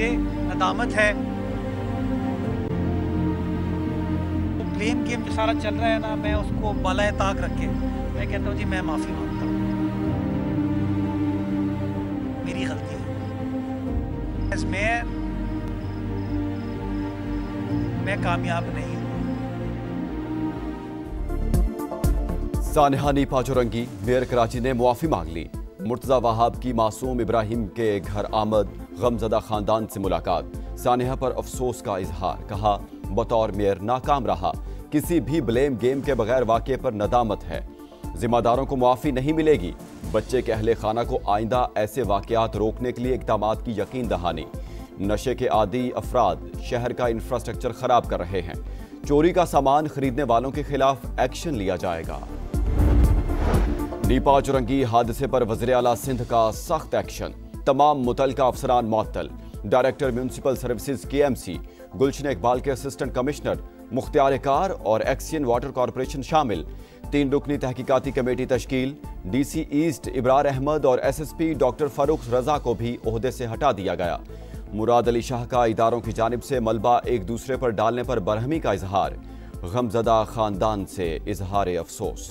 मुझे नदामत है। तो ब्लेम गेम जो सारा चल रहा है ना, मैं उसको बालाए ताक रख के मैं कहता हूँ जी मैं माफ़ी मांगता हूँ, मेरी गलती है। मैं कामयाब नहीं हूँ। सानिहा नीपा जोरंगी मेयर कराची ने मुआफ़ी मांग ली। मुर्तज़ा वहाब की मासूम इब्राहिम के घर आमद, गमज़दा ख़ानदान से मुलाकात, सानिहा पर अफसोस का इजहार। कहा बतौर मेयर नाकाम रहा, किसी भी ब्लेम गेम के बगैर वाक़े पर नदामत है, जिम्मेदारों को मुआफ़ी नहीं मिलेगी। बच्चे के अहले खाना को आइंदा ऐसे वाक़यात रोकने के लिए इक़दामात की यकीन दहानी। नशे के आदी अफराद शहर का इंफ्रास्ट्रक्चर ख़राब कर रहे हैं, चोरी का सामान खरीदने वालों के खिलाफ एक्शन लिया जाएगा। नीपा जोरंगी हादसे पर वज़ीर आला सिंध का सख्त एक्शन, तमाम मुतल्लिका अफसरान मुअत्तल। डायरेक्टर म्यूनसिपल सर्विसेज KMC गुलशन इकबाल के असिस्टेंट कमिश्नर मुख्तियार कार और एक्सियन वाटर कॉरपोरेशन शामिल। 3 रुकनी तहकीकाती कमेटी तश्कील। DC ईस्ट इब्रार अहमद और SSP डॉक्टर फारूक रजा को भी ओहदे से हटा दिया गया। मुराद अली शाह का इदारों की जानिब से मलबा एक दूसरे पर डालने पर बरहमी का इजहार, गमज़दा खानदान से इजहार अफसोस।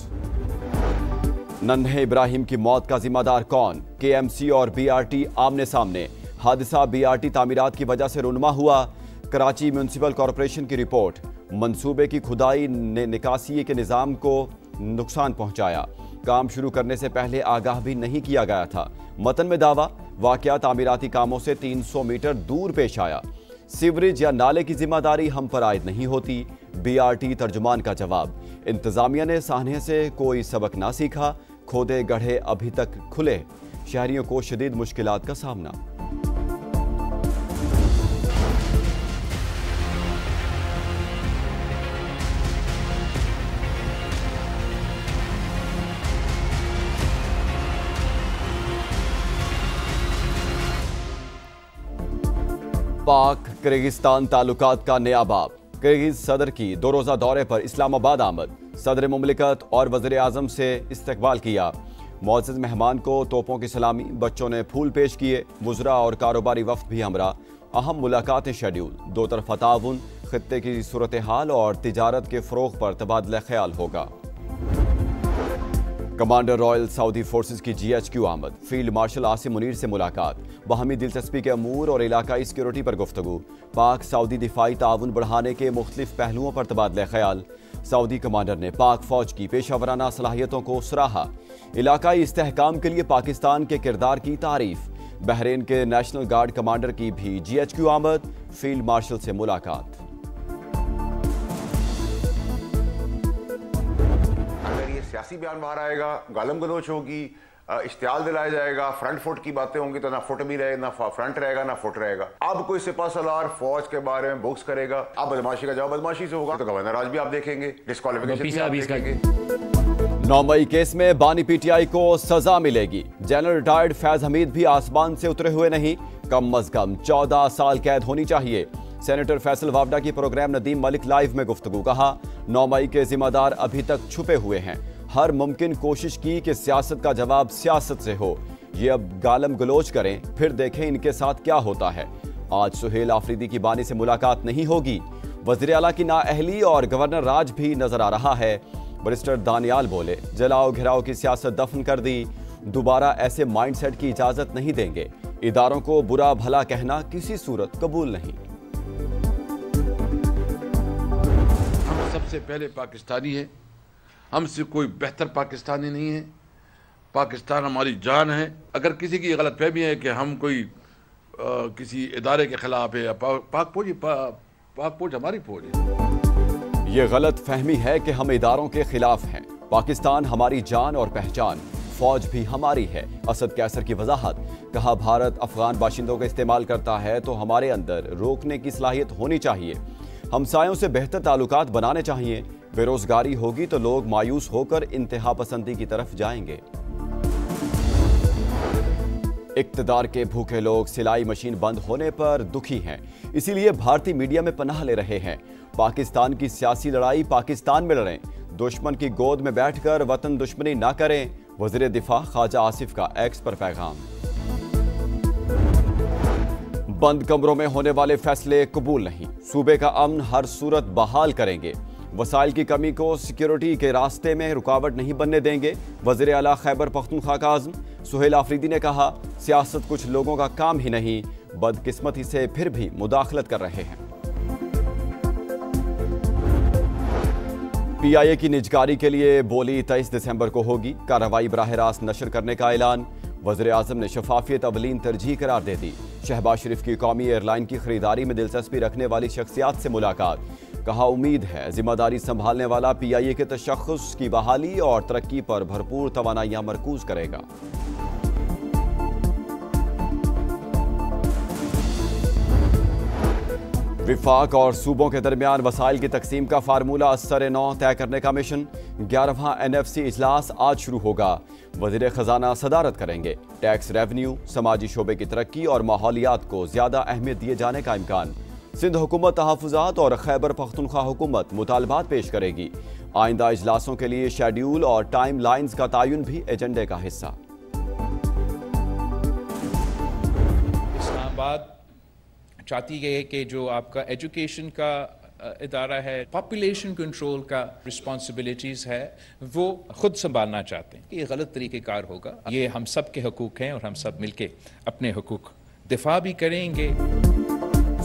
नन्हे इब्राहिम की मौत का जिम्मेदार कौन? KMC और BRT आमने सामने। हादसा BRT तामीरात की वजह से रुनमा हुआ। कराची म्यूनसिपल कॉरपोरेशन की रिपोर्ट, मंसूबे की खुदाई ने निकासी के निज़ाम को नुकसान पहुंचाया, काम शुरू करने से पहले आगाह भी नहीं किया गया था। मतन में दावा, वाकया तामीराती कामों से 300 मीटर दूर पेश आया। सीवरेज या नाले की जिम्मेदारी हम पर आयद नहीं होती। BRT तर्जुमान का जवाब, इंतजामिया ने साहने से कोई सबक ना सीखा, खोदे गढ़े अभी तक खुले, शहरियों को शदीद मुश्किलात का सामना। पाक किर्गिस्तान ताल्लुकात का नया बाब। किर्गिज सदर की 2 रोज़ा दौरे पर इस्लामाबाद आमद, सदर मुमलिकत और वज़ीर आज़म से इस्तकबाल किया। मुअज़्ज़ज़ मेहमान को तोपों की सलामी, बच्चों ने फूल पेश किए। वुज़रा और कारोबारी वफ़द भी हमरा। अहम मुलाकातें शेड्यूल, 2 तरफ़ा ताउन, खित्ते की सूरत हाल और तिजारत के फ़रोग़ पर तबादला ख्याल होगा। कमांडर रॉयल सऊदी फोर्सेस की GHQ आमद, फील्ड मार्शल आसिम मुनीर से मुलाकात, बाहमी दिलचस्पी के अमूर और इलाकाई सिक्योरिटी पर गुफ्तगू। पाक सऊदी दिफाई ताउन बढ़ाने के मुख्तलिफ पहलुओं पर तबादला ख्याल। सऊदी कमांडर ने पाक फौज की पेशावराना सलाहियतों को सराहा। इलाकाई इस्तेहकाम के लिए पाकिस्तान के किरदार की तारीफ। बहरीन के नेशनल गार्ड कमांडर की भी GHQ आमद, फील्ड मार्शल से मुलाकात। सियासी बयान बाहर आएगा, गालम गलोच होगी, इश्तियाल दिलाया जाएगा, फ्रंट फुट की बातें होंगी, तो ना फुट भी रहे, ना फ्रंट रहेगा, ना फुट रहेगा। अब कोई सिपहसालार फौज के बारे में बुक्स करेगा, अब बदमाशी का जवाब बदमाशी से होगा, तो गवर्नर आज भी आप देखेंगे, डिस्क्वालिफिकेशन। 9 मई केस में बानी PTI को सजा मिलेगी। जनरल रिटायर्ड फैज हमीद भी आसमान से उतरे हुए नहीं, कम अज कम 14 साल कैद होनी चाहिए। सेनेटर फैसल वावडा की प्रोग्राम नदीम मलिक लाइव में गुफ्तगू। कहा 9 मई के जिम्मेदार अभी तक छुपे हुए हैं, हर मुमकिन कोशिश की कि सियासत का जवाब सियासत से हो। ये अब गालम गलोच करें, फिर देखें इनके साथ क्या होता है। आज सुहेल आफरीदी की बानी से मुलाकात नहीं होगी। वज़ीर आला की नाअहली और गवर्नर राज भी नजर आ रहा है। बैरिस्टर दानियाल बोले, जलाओ घिराओ की सियासत दफन कर दी, दोबारा ऐसे माइंडसेट की इजाजत नहीं देंगे। इदारों को बुरा भला कहना किसी सूरत कबूल नहीं। हम सबसे पहले पाकिस्तानी हैं, हमसे कोई बेहतर पाकिस्तानी नहीं है। पाकिस्तान हमारी जान है। अगर किसी की गलतफहमी है कि हम कोई किसी इदारे के खिलाफ है, पाक फौज हमारी फौज है। ये गलत फहमी है कि हम इदारों के खिलाफ हैं। पाकिस्तान हमारी जान और पहचान, फौज भी हमारी है। असद कैसर की वजाहत। कहा भारत अफगान बाशिंदों का इस्तेमाल करता है तो हमारे अंदर रोकने की सलाहियत होनी चाहिए। हमसायों से बेहतर ताल्लुकात बनाने चाहिए। बेरोजगारी होगी तो लोग मायूस होकर इंतहा पसंदी की तरफ जाएंगे। इक्तदार के भूखे लोग सिलाई मशीन बंद होने पर दुखी हैं, इसीलिए भारतीय मीडिया में पनाह ले रहे हैं। पाकिस्तान की सियासी लड़ाई पाकिस्तान में लड़ें, दुश्मन की गोद में बैठकर वतन दुश्मनी ना करें। वज़ीर दिफा ख्वाजा आसिफ का एक्स पर पैगाम। बंद कमरों में होने वाले फैसले कबूल नहीं, सूबे का अमन हर सूरत बहाल करेंगे। वसाइल की कमी को सिक्योरिटी के रास्ते में रुकावट नहीं बनने देंगे। वज़ीर आला खैबर पख्तूनख्वा का आज़म। सुहेल आफरीदी ने कहा, सियासत कुछ लोगों का काम ही नहीं, बदकिस्मती से फिर भी मुदाखलत कर रहे हैं। PIA की निजकारी के लिए बोली 23 दिसंबर को होगी। कार्रवाई बराह रास्त नशर करने का ऐलान। वज़ीर आज़म ने शफाफियत अवलीन तरजीह करार दे दी। शहबाज शरीफ की कौमी एयरलाइन की खरीदारी में दिलचस्पी रखने वाली शख्सियात से मुलाकात। कहा, उम्मीद है जिम्मेदारी संभालने वाला PIA के तशख्खुस की बहाली और तरक्की पर भरपूर तवानाइयां मरकूज करेगा। विफाक और सूबों के दरमियान वसाइल की तकसीम का फार्मूला असर-ए-नौ तय करने का मिशन। 11वां NFC इजलास आज शुरू होगा। वज़ीर खजाना सदारत करेंगे। टैक्स रेवेन्यू, समाजी शोबे की तरक्की और माहौलियात को ज्यादा अहमियत दिए जाने का इम्कान। सिंध हुकूमत तहफ़्फ़ुज़ात और खैबर पख्तूनख्वा हुकूमत मुतालबात पेश करेगी। आइंदा इजलासों के लिए शेड्यूल और टाइम लाइन्स का तयन भी एजेंडे का हिस्सा। इस्लामाबाद चाहती है कि जो आपका एजुकेशन का इदारा है, पॉपुलेशन कंट्रोल का रिस्पॉन्सिबिलिटीज़ है, वो खुद संभालना चाहते हैं। ये गलत तरीक़ेकार होगा। ये हम सब के हकूक़ हैं और हम सब मिलके अपने हकूक़ दिफा भी करेंगे।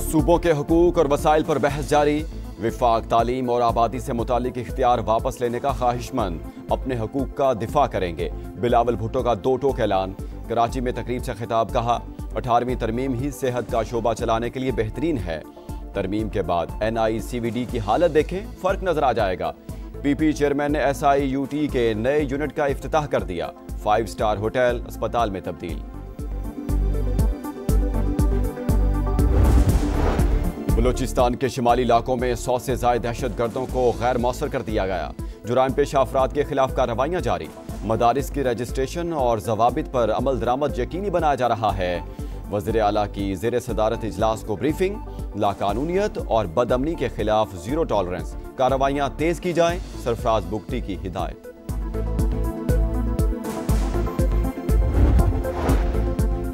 सूबों के हकूक़ और वसाइल पर बहस जारी। विफाक तालीम और आबादी से मुतालिक इख्तियार वापस लेने का ख्वाहिशमंद, अपने हकूक़ का दिफा करेंगे। बिलावल भुट्टो का 2 टोक ऐलान। कराची में तकरीब से खिताब। कहा, 18वीं तरमीम ही सेहत का शोबा चलाने के लिए बेहतरीन है। तरमीम के बाद NICVD की हालत देखें, फर्क नजर आ जाएगा। PP चेयरमैन ने SIUT के नए यूनिट का इफ्तिताह कर दिया। 5 स्टार होटल अस्पताल में तब्दील। बलूचिस्तान के शिमाली इलाकों में 100 से ज्यादा दहशतगर्दों को गैर मौसर कर दिया गया। जुराइम पेशा अफराद के खिलाफ कार्रवाइयां जारी। मदारिस की रजिस्ट्रेशन और जवाबित पर अमल दरामद यकीनी बनाया जा रहा है। वज़ीर आला की ज़ेर सदारत इजलास को ब्रीफिंग। लाकानूनियत और बदअमनी के खिलाफ जीरो टॉलरेंस, कार्रवाइयां तेज की जाएं, सरफराज बुगटी की हिदायत।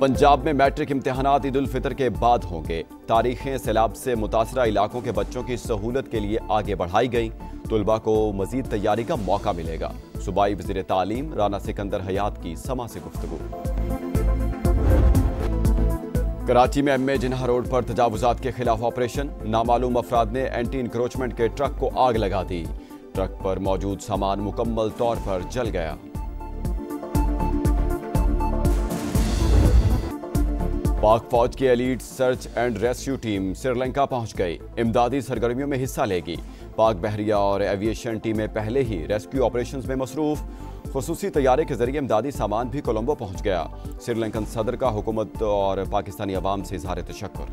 पंजाब में मैट्रिक इम्तिहानात ईद उल फितर के बाद होंगे। तारीखें सैलाब से मुतासरा इलाकों के बच्चों की सहूलत के लिए आगे बढ़ाई गई। तुलबा को मजीद तैयारी का मौका मिलेगा। सूबाई वज़ीर तालीम राना सिकंदर हयात की समा से गुफ्तगू। कराची में MA जिन्हा रोड पर तजावुजात के खिलाफ ऑपरेशन। नामालूम अफराद ने एंटी इंक्रोचमेंट के ट्रक को आग लगा दी। ट्रक पर मौजूद सामान मुकम्मल तौर पर जल गया। पाक फौज की elite search and rescue team Sri Lanka पहुंच गई। इमदादी सरगर्मियों में हिस्सा लेगी। पाक बहरिया और एविएशन टीमें पहले ही रेस्क्यू ऑपरेशंस में मसरूफ। खुसूसी तैयारे के जरिए इमदादी सामान भी कोलंबो पहुंच गया। श्रीलंकन सदर का हुकूमत और पाकिस्तानी अवाम से इज़हार तशक्कुर।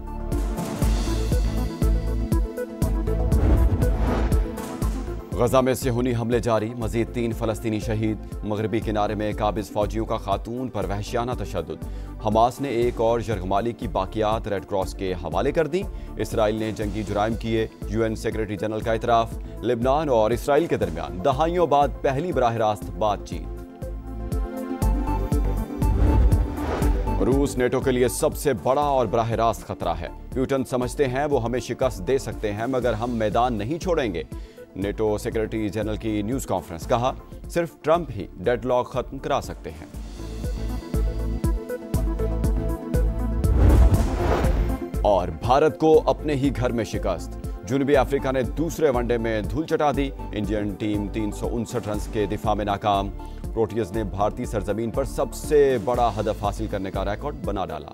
गजा में सेहूनी हमले जारी। मजीद 3 फलस्तीनी शहीद। मगरबी किनारे में काबिज फौजियों का खातून पर वहशियाना तशद्दुद। हमास ने एक और यरगमाली की बाकियात रेड क्रॉस के हवाले कर दी। इसराइल ने जंगी जुराइम किए। UN सेक्रेटरी जनरल का इतराफ। लेबनान और इसराइल के दरमियान दहाइयों बाद पहली बराह रास्त बातचीत। रूस नेटो के लिए सबसे बड़ा और बराह रास्त खतरा है। प्यूटन समझते हैं वो हमें शिकस्त दे सकते हैं, मगर हम मैदान नहीं छोड़ेंगे। नेटो सेक्रेटरी जनरल की न्यूज कॉन्फ्रेंस। कहा, सिर्फ ट्रंप ही डेडलॉक खत्म करा सकते हैं। और भारत को अपने ही घर में शिकस्त। जनूबी अफ्रीका ने दूसरे वनडे में धूल चटा दी। इंडियन टीम 359 रन के दिफा में नाकाम। प्रोटियस ने भारतीय सरजमीन पर सबसे बड़ा हदफ हासिल करने का रिकॉर्ड बना डाला।